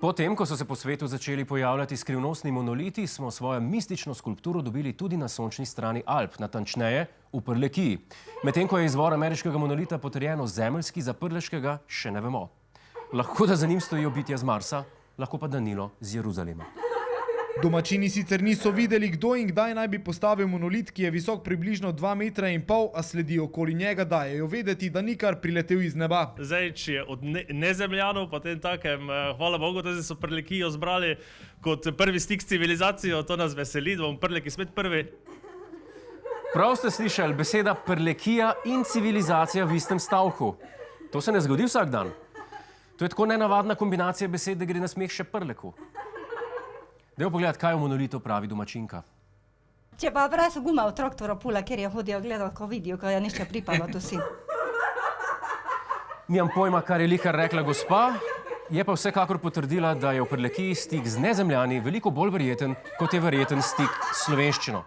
Potem, ko so se po svetu začeli pojavljati skrivnostni monoliti, smo svojo mistično skulpturo dobili tudi na sončni strani Alp, natančneje v Prlekiji. Medtem ko je izvor ameriškega monolita potrjeno zemeljski, za prleškega še ne vemo. Lahko da za njim stojijo bitja z Marsa, lahko pa Danilo z Jeruzalema. Domačini sicer niso videli, kdo in kdaj naj bi postavil monolit, ki je visok približno 2,5 metra, a sledi okoli njega dajejo vedeti, da ni kar priletel iz neba. Zdaj, če je od nezemljanov, potem takem, hvala Bogu, da so Prlekijo zbrali kot prvi stik s civilizacijo, to nas veseli, da bomo Prleki spet prvi. Prav ste slišali, beseda Prlekija in civilizacija v istem stavku. To se ne zgodi vsak dan. To je tako nenavadna kombinacija besed, da gre na smeh še Prleku. Dajmo pogledati, kaj o monolitu pravi domačinka. Če pa brez guma v traktora pula, ker je hodijo gledati, ko vidijo, ko je nišče pripalo, to si. Nimam pojma, kar je likar rekla gospa, je pa vsekakor potrdila, da je v Prlekiji stik z nezemljani veliko bolj verjeten, kot je verjeten stik s slovenščino.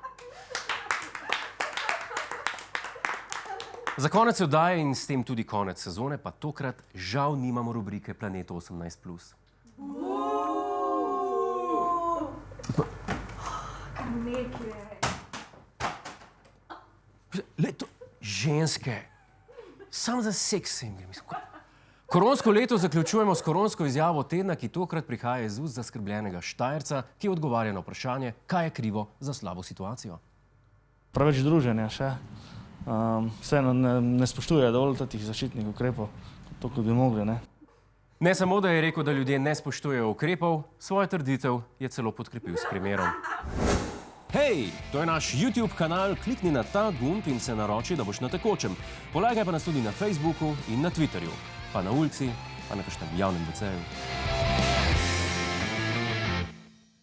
Za konec oddaje in s tem tudi konec sezone, pa tokrat žal nimamo rubrike Planet 18+. Leto ženske, sam za seks se jim gre. Koronsko leto zaključujemo s koronsko izjavo tedna, ki tokrat prihaja iz ust zaskrbljenega Štajerca, ki odgovarja na vprašanje, kaj je krivo za slabo situacijo. Preveč druženja še. Vseeno ne spoštuje dovolj teh zaščitnih ukrepov, to kot bi mogli, ne. Ne samo, da je rekel, da ljudje ne spoštujejo ukrepov, svojo trditev je celo podkrepil s primerom. Hej, to je naš YouTube kanal, klikni na ta gumb in se naroči, da boš na tekočem. Polajkaj pa nas tudi na Facebooku in na Twitterju, pa na ulici, pa na kakšnem javnem WC-ju.